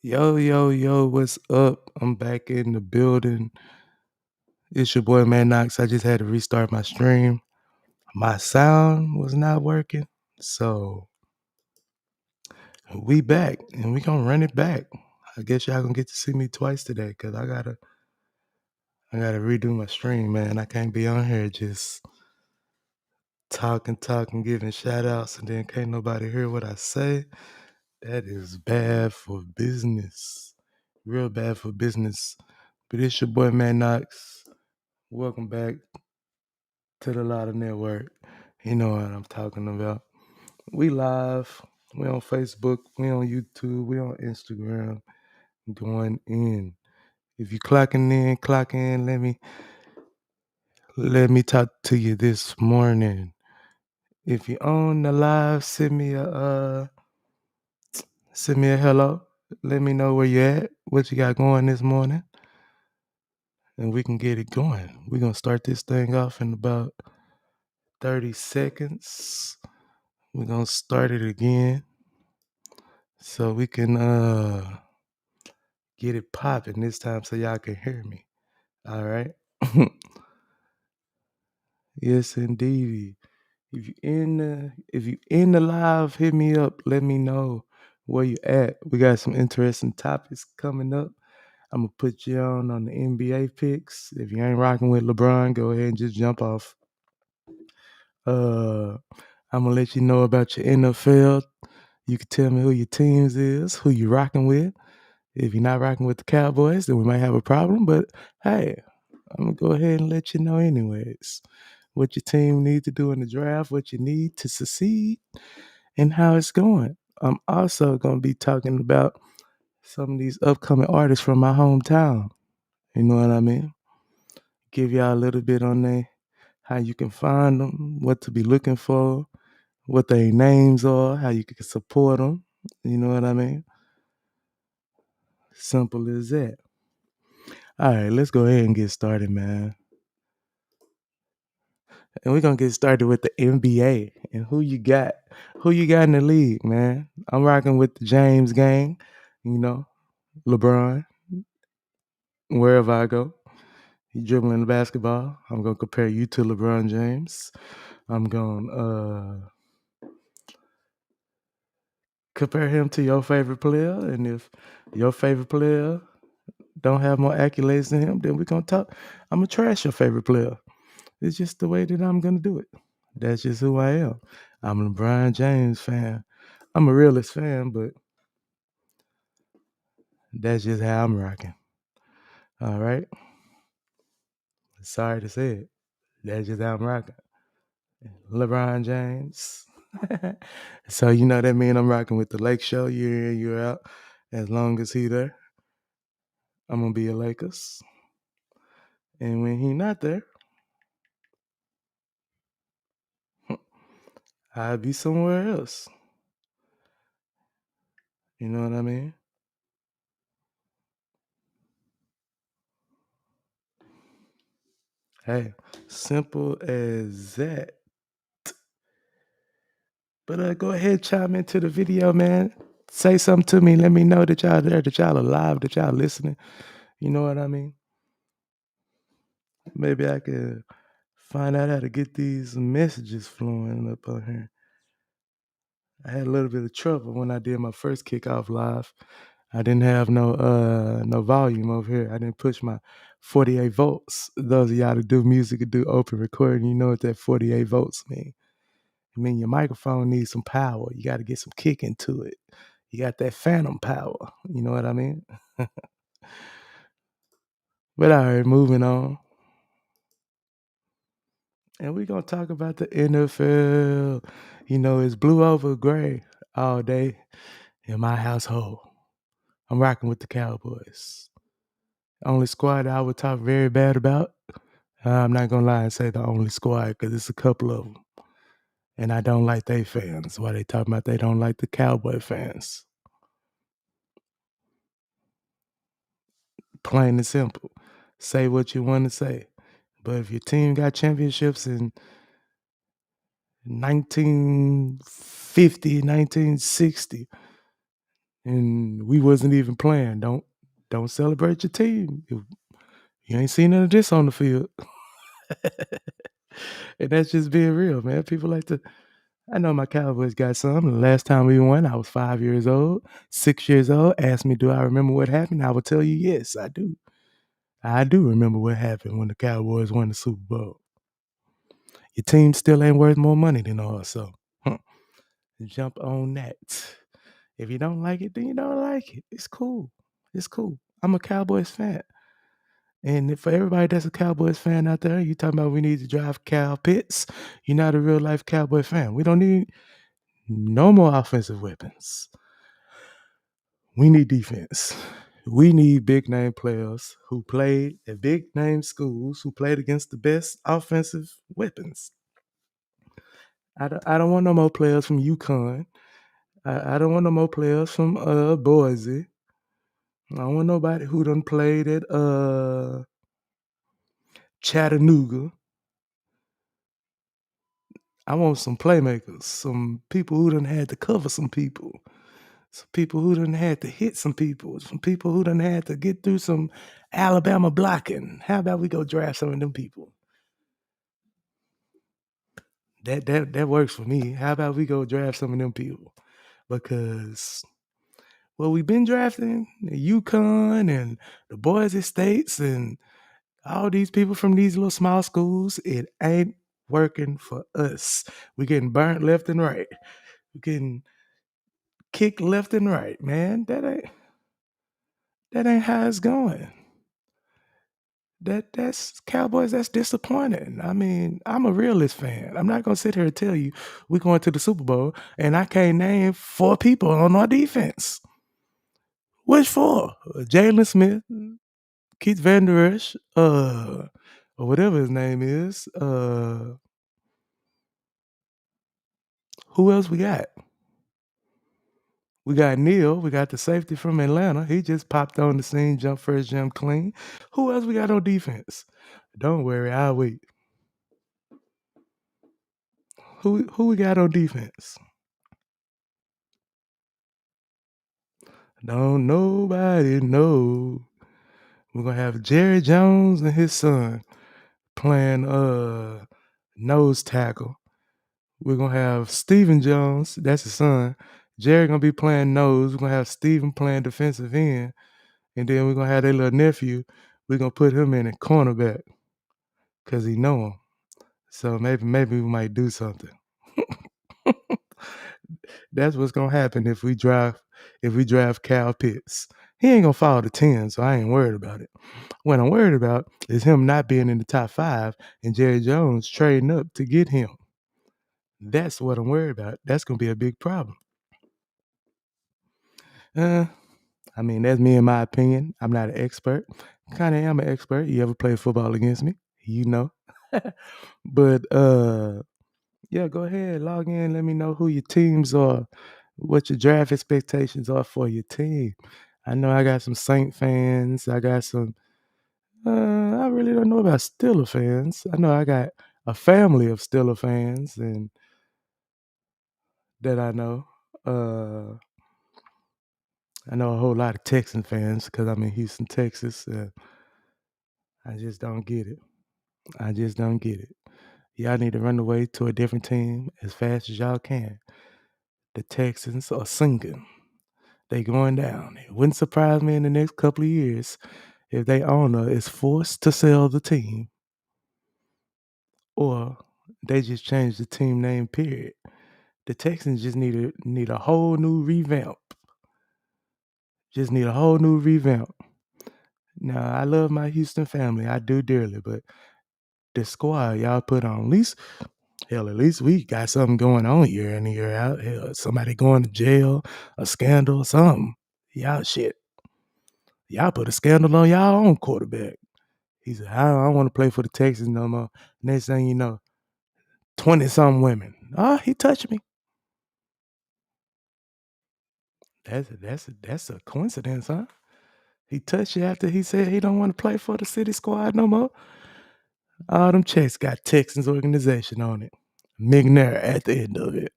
Yo, what's up? I'm back in the building. It's your boy Man Knox. I just had to restart my stream. My sound was not working. So we back and we gonna run it back. I guess y'all gonna get to see me twice today because I gotta redo my stream, man. I can't be on here just talking, giving shout outs, and then can't nobody hear what I say. That is bad for business. Real bad for business. But it's your boy Man Knox. Welcome back to the Lotta Network. You know what I'm talking about. We live. We on Facebook. We on YouTube. We on Instagram. Going in. If you clock in. Let me talk to you this morning. If you on the live, send me a hello. Let me know where you at. What you got going this morning, and we can get it going. We're gonna start this thing off in about 30 seconds. We're gonna start it again so we can get it popping this time so y'all can hear me. All right. Yes, indeed. If you in the live, hit me up. Let me know where you at. We got some interesting topics coming up. I'm gonna put you on the NBA picks. If you ain't rocking with LeBron, go ahead and just jump off. I'm gonna let you know about your NFL. You can tell me who your teams is, who you rocking with. If you're not rocking with the Cowboys, then we might have a problem. But hey, I'm gonna go ahead and let you know anyways what your team needs to do in the draft, what you need to succeed, and how it's going. I'm also gonna be talking about some of these upcoming artists from my hometown. You know what I mean? Give y'all a little bit on how you can find them, what to be looking for, what their names are, how you can support them. You know what I mean? Simple as that. All right, let's go ahead and get started, man. And we're gonna get started with the NBA and who you got. Who you got in the league, man? I'm rocking with the James gang, you know, LeBron. Wherever I go, he dribbling the basketball. I'm gonna compare you to LeBron James. I'm gonna compare him to your favorite player, and if your favorite player don't have more accolades than him, then we're gonna talk. I'm gonna trash your favorite player. It's just the way that I'm gonna do it. That's just who I am. I'm a LeBron James fan. I'm a realist fan, but that's just how I'm rocking. All right. Sorry to say it. That's just how I'm rocking. LeBron James. So you know that mean I'm rocking with the Lake Show year in, year out. As long as he there, I'm gonna be a Lakers. And when he not there, I'll be somewhere else. You know what I mean? Hey, simple as that. But go ahead, chime into the video, man. Say something to me. Let me know that y'all there, that y'all alive, that y'all listening. You know what I mean? Maybe I could find out how to get these messages flowing up on here. I had a little bit of trouble when I did my first kickoff live. I didn't have no volume over here. I didn't push my 48 volts. Those of y'all that do music and do open recording, you know what that 48 volts mean. I mean, your microphone needs some power. You got to get some kick into it. You got that phantom power. You know what I mean? But all right, moving on. And we're going to talk about the NFL. You know, it's blue over gray all day in my household. I'm rocking with the Cowboys. Only squad I would talk very bad about. I'm not going to lie and say the only squad because it's a couple of them. And I don't like they fans. Why they talking about they don't like the Cowboy fans? Plain and simple. Say what you want to say. But if your team got championships in 1950, 1960, and we wasn't even playing. Don't celebrate your team. You ain't seen none of this on the field. And that's just being real, man. People like to. I know my Cowboys got some. The last time we won, I was 5 years old, 6 years old. Ask me, do I remember what happened? I will tell you, yes, I do. I do remember what happened when the Cowboys won the Super Bowl. Your team still ain't worth more money than ours, so jump on that. If you don't like it, then you don't like it. It's cool. It's cool. I'm a Cowboys fan. And for everybody that's a Cowboys fan out there, you talking about we need to drive cow pits. You're not a real life Cowboy fan. We don't need no more offensive weapons. We need defense. We need big name players who played at big name schools, who played against the best offensive weapons. I don't want no more players from UConn. I don't want no more players from Boise. I don't want nobody who done played at Chattanooga. I want some playmakers, some people who done had to cover some people who done had to hit some people who done had to get through some Alabama blocking. How about we go draft some of them people? That works for me. How about we go draft some of them people? Because we've been drafting the UConn and the Boise States and all these people from these little small schools. It ain't working for us. We're getting burnt left and right. We're getting kicked left and right, man. That ain't how it's going. That's Cowboys, that's disappointing. I mean, I'm a realist fan. I'm not gonna sit here and tell you we're going to the Super Bowl and I can't name 4 people on our defense. Which 4? Jalen Smith, Keith Van Der Esch, or whatever his name is. Who else we got? We got Neil. We got the safety from Atlanta. He just popped on the scene, jumped first, jumped clean. Who else we got on defense? Don't worry, I'll wait. Who we got on defense? Don't nobody know. We're gonna have Jerry Jones and his son playing nose tackle. We're gonna have Stephen Jones, that's his son. Jerry gonna be playing nose. We're gonna have Stephen playing defensive end. And then we're gonna have their little nephew. We're gonna put him in at cornerback because he know him. So maybe we might do something. That's what's gonna happen if we draft Cal Pitts. He ain't gonna fall to 10, so I ain't worried about it. What I'm worried about is him not being in the top 5 and Jerry Jones trading up to get him. That's what I'm worried about. That's gonna be a big problem. I mean, that's me in my opinion. I'm not an expert. Kind of am an expert. You ever play football against me? You know. But yeah, go ahead, log in. Let me know who your teams are, what your draft expectations are for your team. I know I got some Saint fans. I got some. I really don't know about Steeler fans. I know I got a family of Steeler fans, and that I know. I know a whole lot of Texan fans because I'm in Houston, Texas. I just don't get it. I just don't get it. Y'all need to run away to a different team as fast as y'all can. The Texans are sinking. They going down. It wouldn't surprise me in the next couple of years if their owner is forced to sell the team or they just change the team name, period. The Texans just need a whole new revamp. Just need a whole new revamp. Now, I love my Houston family. I do dearly, but the squad y'all put on, at least we got something going on year in and year out. Hell, somebody going to jail, a scandal, something. Y'all shit. Y'all put a scandal on y'all own quarterback. He said, I don't want to play for the Texans no more. Next thing you know, 20-something women. Oh, he touched me. That's a coincidence, huh? He touched you after he said he don't want to play for the city squad no more. All them checks got Texans organization on it. McNair at the end of it.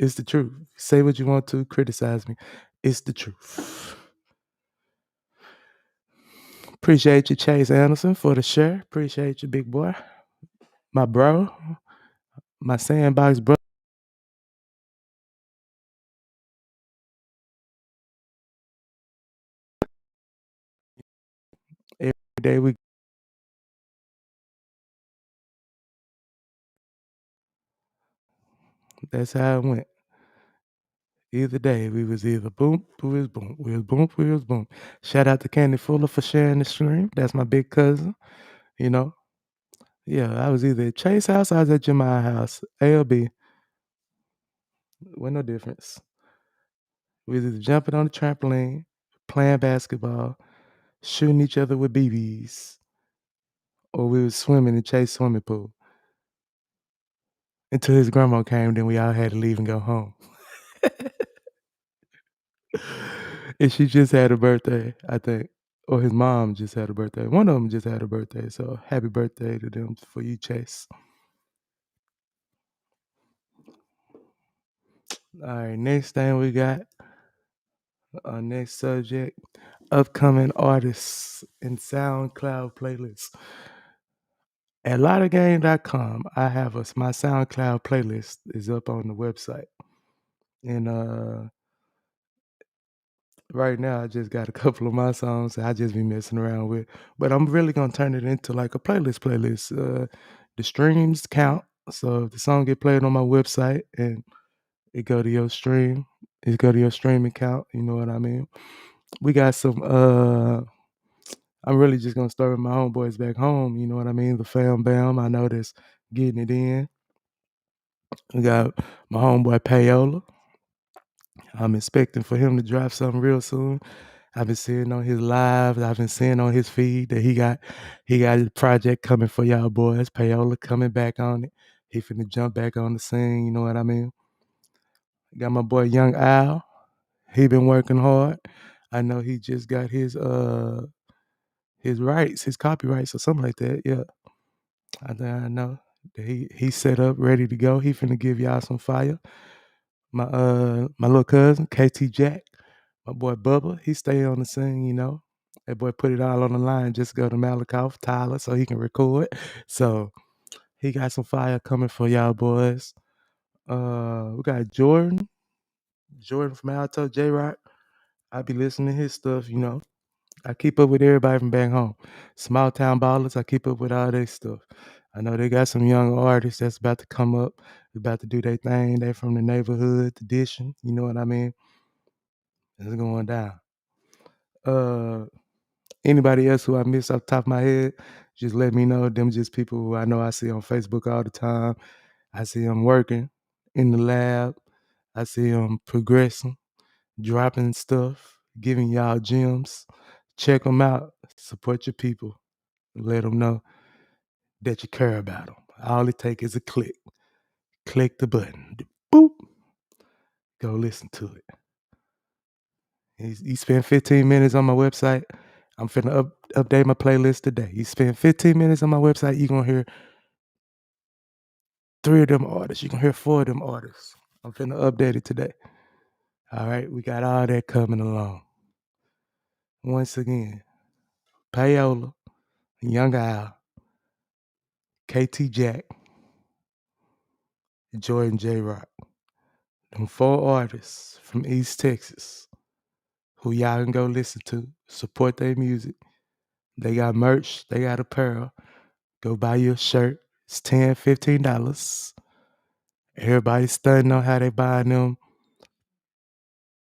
It's the truth. Say what you want to, criticize me. It's the truth. Appreciate you, Chase Anderson, for the share. Appreciate you, big boy. My bro, my sandbox bro. Every day we that's how it went. Either day we was either boom, we was boom, we was boom, we was boom. Shout out to Candy Fuller for sharing the stream. That's my big cousin, you know. Yeah, I was either at Chase house or I was at Jemiah house. A or B. With no difference. We was either jumping on the trampoline, playing basketball, shooting each other with BBs, or we was swimming in Chase swimming pool. Until his grandma came, then we all had to leave and go home. And she just had a birthday, I think. Or his mom just had a birthday. One of them just had a birthday. So happy birthday to them for you, Chase. All right, next thing we got, our next subject, upcoming artists and SoundCloud playlists. At lottogame.com, I have my SoundCloud playlist is up on the website. And right now I just got a couple of my songs that I just be messing around with. But I'm really gonna turn it into like a playlist. The streams count. So if the song get played on my website and it go to your stream, it go to your stream account, you know what I mean? We got some I'm really just gonna start with my homeboys back home, you know what I mean? The fam bam, I know that's getting it in. We got my homeboy Payola. I'm expecting for him to drop something real soon. I've been seeing on his lives, I've been seeing on his feed that he got a project coming for y'all boys. Payola coming back on it. He finna jump back on the scene, you know what I mean? Got my boy Young Al. He been working hard. I know he just got his rights, his copyrights or something like that. Yeah. I know that he's set up, ready to go. He finna give y'all some fire. My little cousin, KT Jack, my boy Bubba, he stay on the scene, you know. That boy put it all on the line, just go to Malakoff, Tyler, so he can record. So he got some fire coming for y'all boys. We got Jordan from Alto, J Rock. I be listening to his stuff, you know. I keep up with everybody from back home. Small town ballers, I keep up with all their stuff. I know they got some young artists that's about to come up, about to do their thing. They from the neighborhood tradition, you know what I mean? It's going down. Anybody else who I missed off the top of my head, just let me know. Them just people who I know I see on Facebook all the time. I see them working in the lab. I see them progressing, dropping stuff, giving y'all gems. Check them out. Support your people. Let them know that you care about them. All it takes is a click. Click the button. Boop. Go listen to it. You spend 15 minutes on my website. I'm finna update my playlist today. You spend 15 minutes on my website, you're gonna hear 3 of them artists. You can hear 4 of them artists. I'm finna update it today. All right, we got all that coming along. Once again, Payola, Young Al, KT Jack, Jordan J Rock. Them 4 artists from East Texas who y'all can go listen to, support their music. They got merch, they got apparel. Go buy you a shirt. It's $10, $15. Everybody's studying on how they buying them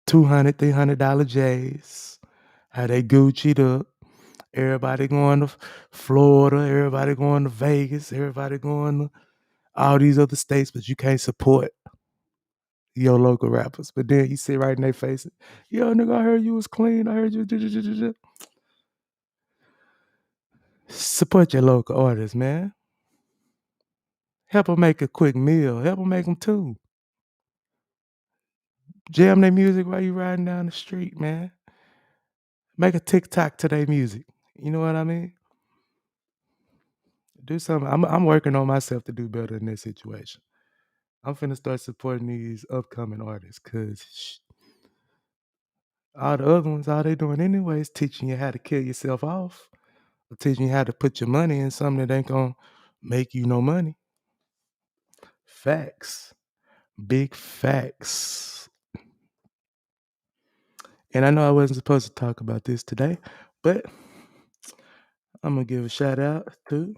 $200, $300 J's, how they Gucci'd up. Everybody going to Florida, everybody going to Vegas, everybody going to all these other states, but you can't support your local rappers. But then you sit right in their face, yo, nigga, I heard you was clean. I heard you. Support your local artists, man. Help them make a quick meal. Help them make them too. Jam their music while you riding down the street, man. Make a TikTok to their music. You know what I mean? Do something. I'm working on myself to do better in this situation. I'm finna start supporting these upcoming artists because all the other ones, all they doing anyway is teaching you how to kill yourself off, or teaching you how to put your money in something that ain't gonna make you no money. Facts. Big facts. And I know I wasn't supposed to talk about this today, but I'm gonna give a shout out to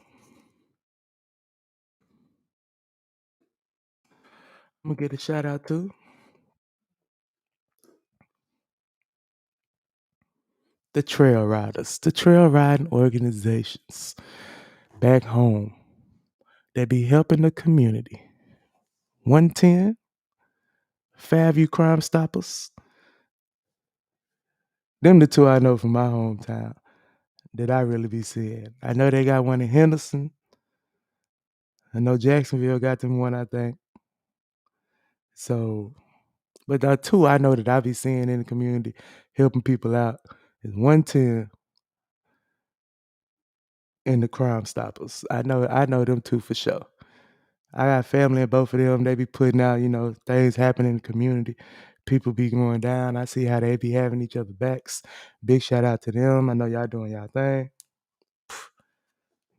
I'm gonna get a shout out to the trail riders, the trail riding organizations back home that be helping the community. 110, Fairview Crime Stoppers. Them the two I know from my hometown that I really be seeing. I know they got one in Henderson. I know Jacksonville got them one, I think. So, but the two I know that I be seeing in the community helping people out is 110 and the Crime Stoppers. I know them two for sure. I got family in both of them. They be putting out, things happening in the community. People be going down. I see how they be having each other backs. Big shout out to them. I know y'all doing y'all thing.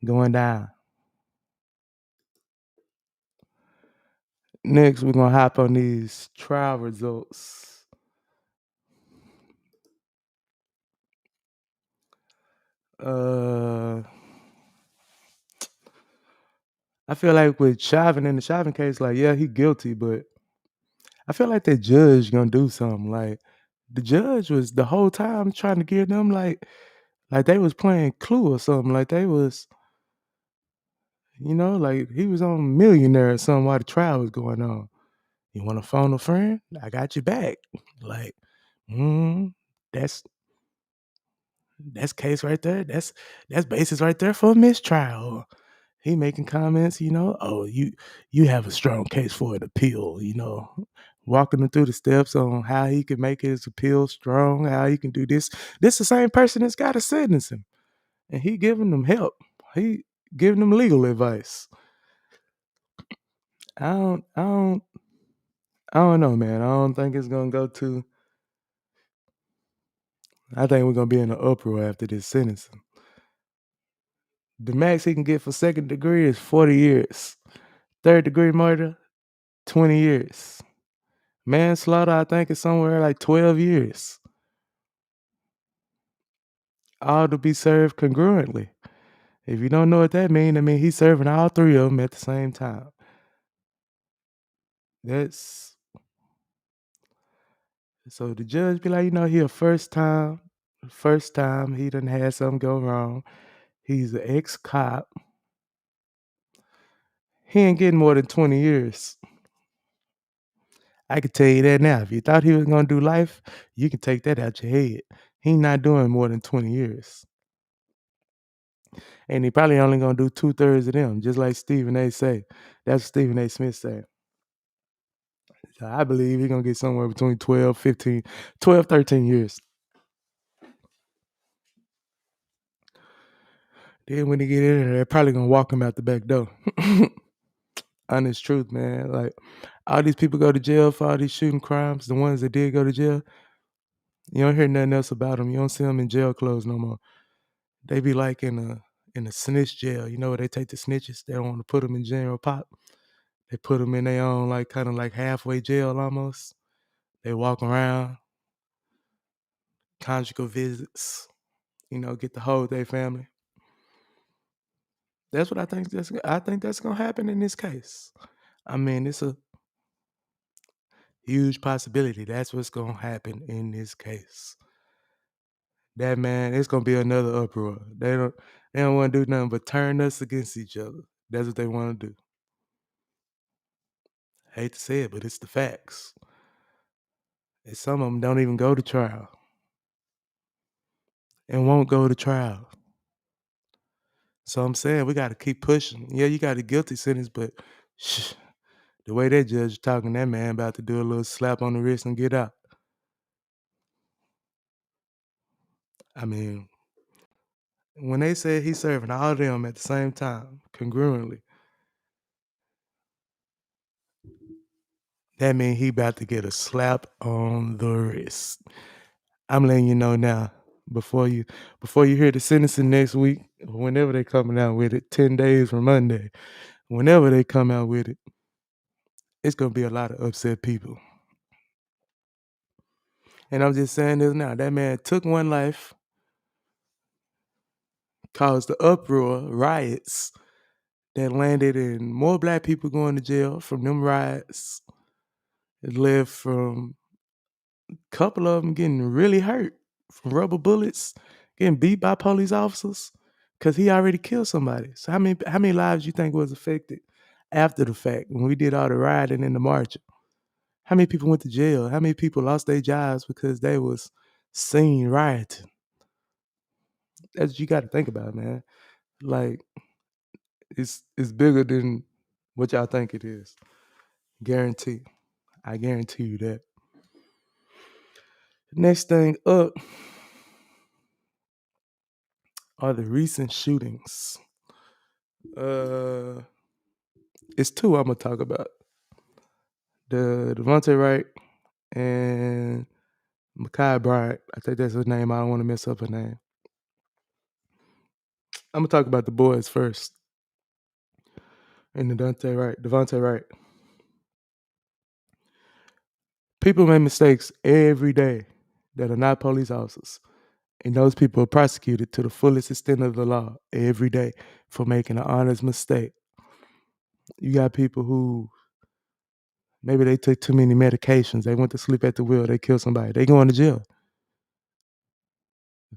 Going down. Next, we're gonna hop on these trial results. I feel like with Chauvin in the Chauvin case, like, yeah, he guilty, but I feel like that judge gonna do something. Like the judge was the whole time trying to give them like they was playing Clue or something. Like they was, like he was on Millionaire or something while the trial was going on. You want to phone a friend? I got your back. Like, mm, that's that's case right there. That's basis right there for a mistrial. He making comments, oh, you have a strong case for an appeal, walking him through the steps on how he can make his appeal strong, how he can do this. This the same person that's got to sentence him, and he giving them help. He giving them legal advice. I don't, I don't, I don't know, man. I don't think it's gonna go to. I think we're gonna be in an uproar after this sentencing. The max he can get for second degree is 40 years. Third degree murder, 20 years. Manslaughter, I think, is somewhere like 12 years. All to be served congruently. If you don't know what that means, I mean he's serving all three of them at the same time. That's so the judge be like, he a first time he done had something go wrong. He's an ex-cop. He ain't getting more than 20 years. I can tell you that now. If you thought he was gonna do life, you can take that out your head. He not doing more than 20 years. And he probably only gonna do 2/3 of them, just like Stephen A. say. That's what Stephen A. Smith said. So I believe he's gonna get somewhere between 12, 13 years. Then when he get in there, they're probably gonna walk him out the back door. Honest truth, man. Like all these people go to jail for all these shooting crimes. The ones that did go to jail, you don't hear nothing else about them. You don't see them in jail clothes no more. They be like in a snitch jail. Where they take the snitches. They don't want to put them in general pop. They put them in their own like kind of like halfway jail almost. They walk around, conjugal visits. Get to hold their family. That's what I think. I think that's gonna happen in this case. I mean, it's a huge possibility. That's what's gonna happen in this case. That man, it's gonna be another uproar. They don't want to do nothing but turn us against each other. That's what they want to do. Hate to say it, but it's the facts. And some of them don't even go to trial and won't go to trial. So I'm saying we got to keep pushing. Yeah, you got a guilty sentence, but the way that judge talking, that man about to do a little slap on the wrist and get out. I mean, when they said he's serving all of them at the same time, congruently, that means he about to get a slap on the wrist. I'm letting you know now, before you hear the sentencing next week, whenever they coming out with it, 10 days from Monday, whenever they come out with it, it's gonna be a lot of upset people. And I'm just saying this now. That man took one life, caused the uproar, riots that landed in more black people going to jail from them riots. It led from a couple of them getting really hurt from rubber bullets, getting beat by police officers because he already killed somebody. So how many lives you think was affected after the fact when we did all the rioting and the marching? How many people went to jail? How many people lost their jobs because they was seen rioting? That's what you got to think about, man. Like it's bigger than what y'all think it is. Guarantee. I guarantee you that. Next thing up are the recent shootings. It's two I'm gonna talk about. The Devontae Wright and Ma'Khia Bryant. I think that's her name. I don't want to mess up her name. I'm gonna talk about the boys first. And Devontae Wright. People make mistakes every day that are not police officers. And those people are prosecuted to the fullest extent of the law every day for making an honest mistake. You got people who maybe they took too many medications. They went to sleep at the wheel. They killed somebody. They going to jail.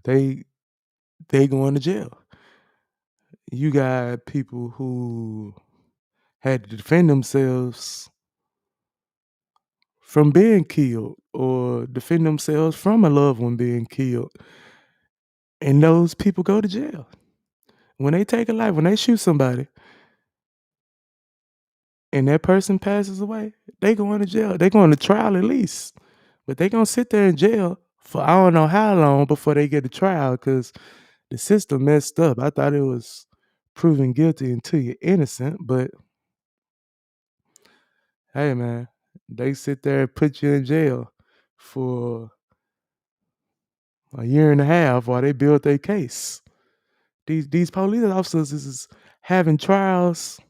They going to jail. You got people who had to defend themselves from being killed or defend themselves from a loved one being killed. And those people go to jail. When they take a life, when they shoot somebody and that person passes away, they going to jail. They going to trial at least. But they going to sit there in jail for I don't know how long before they get a trial because the system messed up. I thought it was proven guilty until you're innocent, but hey, man, they sit there and put you in jail for a year and a half while they build their case. These police officers is having trials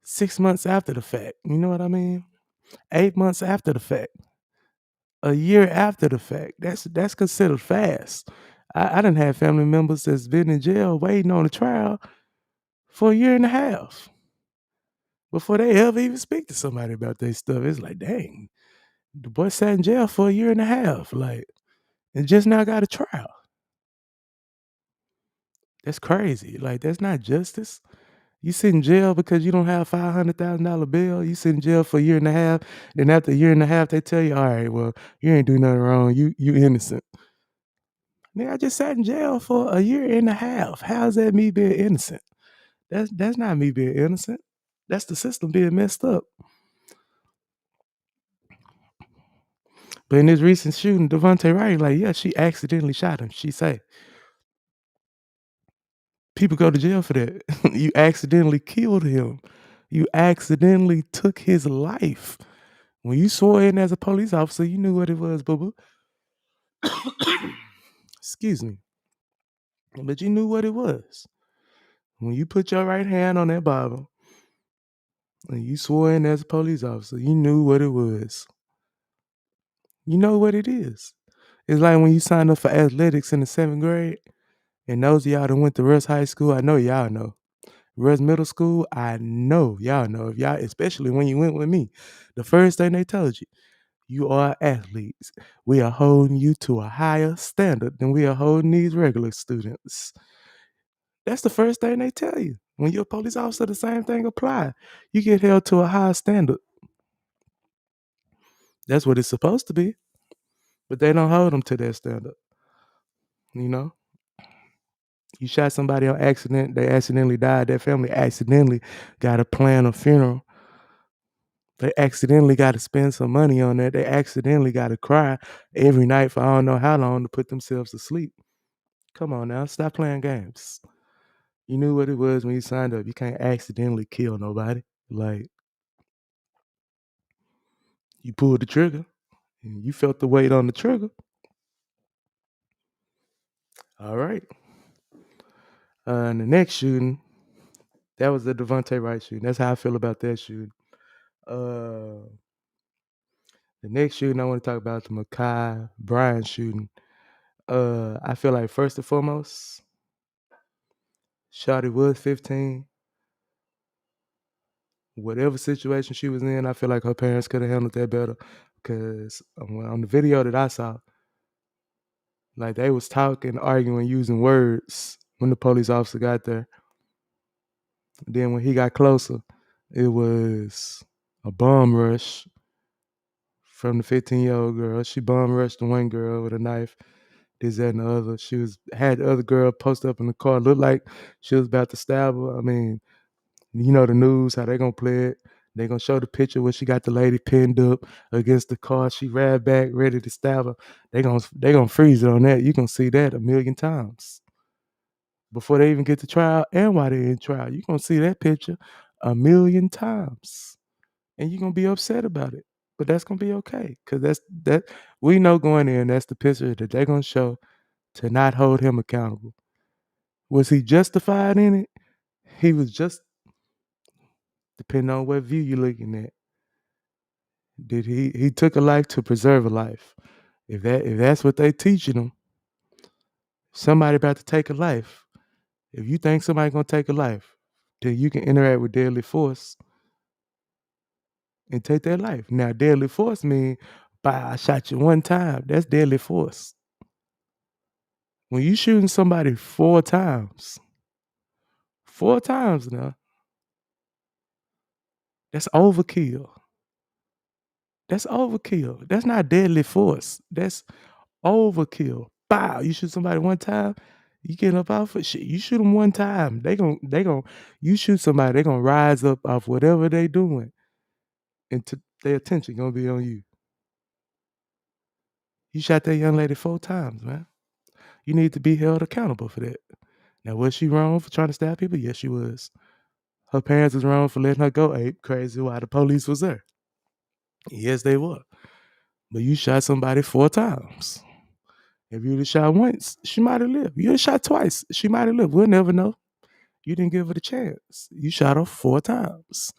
6 months after the fact. You know what I mean? 8 months after the fact. A year after the fact. That's considered fast. I done had family members that's been in jail waiting on a trial for a year and a half before they ever even speak to somebody about their stuff. It's like, dang, the boy sat in jail for a year and a half, like, and just now got a trial. That's crazy. Like, that's not justice. You sit in jail because you don't have $500,000 bail. You sit in jail for a year and a half. Then after a year and a half, they tell you, all right, well, you ain't do nothing wrong. You innocent. Nigga, I just sat in jail for a year and a half. How's that me being innocent? That's not me being innocent. That's the system being messed up. But in this recent shooting, Devontae Wright, like, yeah, she accidentally shot him. She say. People go to jail for that. You accidentally killed him. You accidentally took his life. When you swore in as a police officer, you knew what it was, boo-boo. Excuse me. But you knew what it was. When you put your right hand on that Bible and you swore in as a police officer, you knew what it was. You know what it is. It's like when you sign up for athletics in the 7th grade, and those of y'all that went to Russ High School, I know y'all know. Russ Middle School, I know y'all know. If y'all, especially when you went with me, the first thing they told you, you are athletes. We are holding you to a higher standard than we are holding these regular students. That's the first thing they tell you. When you're a police officer, the same thing apply. You get held to a higher standard. That's what it's supposed to be. But they don't hold them to that standard. You know? You shot somebody on accident, they accidentally died, their family accidentally got to plan a funeral. They accidentally got to spend some money on that. They accidentally got to cry every night for I don't know how long to put themselves to sleep. Come on now, stop playing games. You knew what it was when you signed up. You can't accidentally kill nobody. Like, You pulled the trigger, and you felt the weight on the trigger. All right. And the next shooting, that was the Devontae Wright shooting. That's how I feel about that shooting. The next shooting I want to talk about, the Mekhi Bryant shooting. I feel like first and foremost, Shawty was 15. Whatever situation she was in, I feel like her parents could have handled that better. Because on the video that I saw, like they was talking, arguing, using words when the police officer got there. Then when he got closer, it was a bomb rush from the 15-year-old girl. She bomb rushed the one girl with a knife. This, that, and the other. She had the other girl posted up in the car. Looked like she was about to stab her. I mean, you know the news, how they gonna play it. They gonna show the picture where she got the lady pinned up against the car. She ran back, ready to stab her. They gonna freeze it on that. You gonna see that a million times before they even get to trial and while they're in trial. You gonna see that picture a million times, and you're gonna be upset about it. But that's gonna be okay, because that we know going in. That's the picture that they're gonna show to not hold him accountable. Was he justified in it? He was just, depending on what view you're looking at. Did he took a life to preserve a life? If that's what they teaching him, somebody about to take a life. If you think somebody gonna take a life, then you can interact with deadly force and take their life. Now, deadly force mean, I shot you one time. That's deadly force. When you shooting somebody four times now, that's overkill. That's overkill. That's not deadly force. That's overkill. Bow. You shoot somebody one time, you get up off of shit. You shoot them one time, they gon' you shoot somebody, they gonna rise up off whatever they doing, and their attention gonna be on you. You shot that young lady 4 times, man. You need to be held accountable for that. Now, was she wrong for trying to stab people? Yes, she was. Her parents was wrong for letting her go ape crazy while the police was there. Yes, they were. But you shot somebody 4 times. If you'd have shot once, she might have lived. You'd have shot twice, she might have lived. We'll never know. You didn't give her the chance. You shot her 4 times.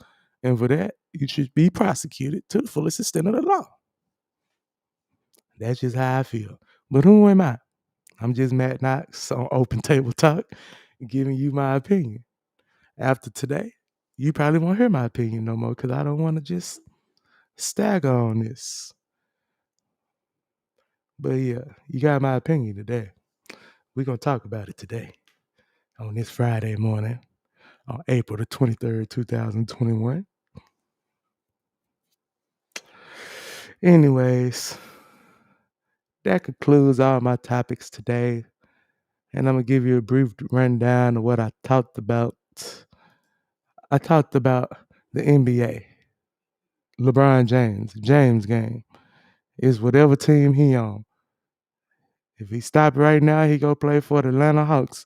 And for that, you should be prosecuted to the fullest extent of the law. That's just how I feel. But who am I? I'm just Matt Knox on Open Table Talk, giving you my opinion. After today, you probably won't hear my opinion no more, because I don't want to just stagger on this. But yeah, you got my opinion today. We're going to talk about it today on this Friday morning on April the 23rd, 2021. Anyways, that concludes all my topics today. And I'm going to give you a brief rundown of what I talked about. I talked about the NBA. LeBron James game is whatever team he on. If he stopped right now, he go play for the Atlanta Hawks.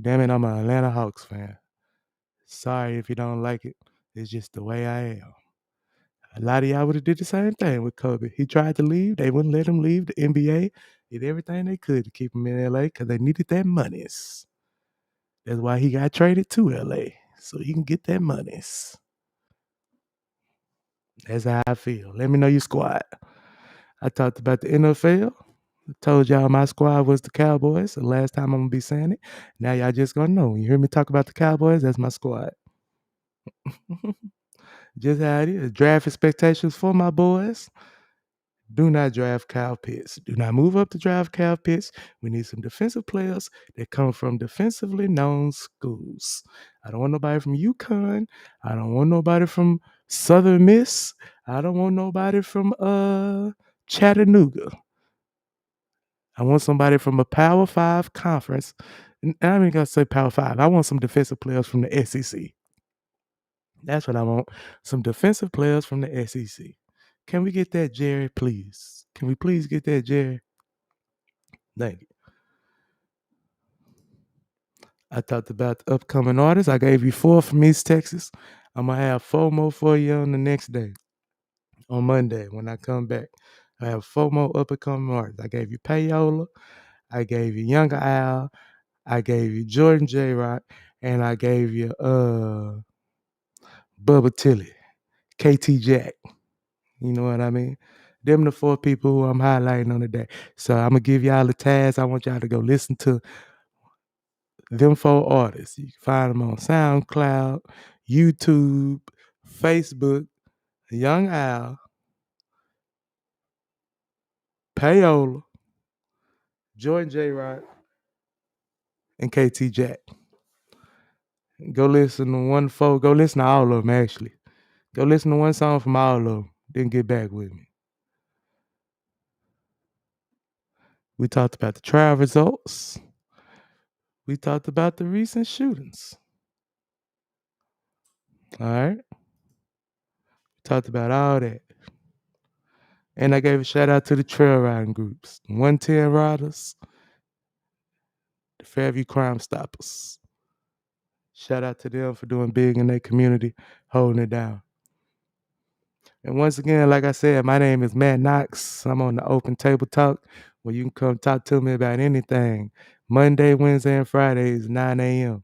Damn it, I'm an Atlanta Hawks fan. Sorry if you don't like it. It's just the way I am. A lot of y'all would have did the same thing with Kobe. He tried to leave. They wouldn't let him leave the NBA. Did everything they could to keep him in LA because they needed that monies. That's why he got traded to LA, so he can get that monies. That's how I feel. Let me know your squad. I talked about the NFL. I told y'all my squad was the Cowboys. The last time I'm going to be saying it. Now y'all just going to know. When you hear me talk about the Cowboys, that's my squad. Just how it is. Draft expectations for my boys. Do not draft Kyle Pitts. Do not move up to draft Kyle Pitts. We need some defensive players that come from defensively known schools. I don't want nobody from UConn. I don't want nobody from Southern Miss. I don't want nobody from Chattanooga. I want somebody from a Power 5 conference. And I ain't gonna say Power 5. I want some defensive players from the SEC. That's what I want. Some defensive players from the SEC. Can we get that, Jerry, please? Can we please get that, Jerry? Thank you. I talked about the upcoming artists. I gave you 4 from East Texas. I'm going to have 4 more for you on the next day. on Monday when I come back. I have 4 more up and coming artists. I gave you Payola, I gave you Younger Al, I gave you Jordan J. Rock, and I gave you Bubba Tilly, KT Jack. You know what I mean? Them the 4 people who I'm highlighting on the day. So I'm gonna give y'all the task. I want y'all to go listen to them 4 artists. You can find them on SoundCloud, YouTube, Facebook, Young Al, Payola, Jordan J. Rock, and KT Jack. Go listen to go listen to all of them actually. Go listen to one song from all of them, then get back with me. We talked about the trial results. We talked about the recent shootings. All right. Talked about all that. And I gave a shout out to the trail riding groups. 110 Riders, the Fairview Crime Stoppers. Shout out to them for doing big in their community, holding it down. And once again, like I said, my name is Matt Knox. I'm on the Open Table Talk where you can come talk to me about anything. Monday, Wednesday, and Fridays, 9 a.m.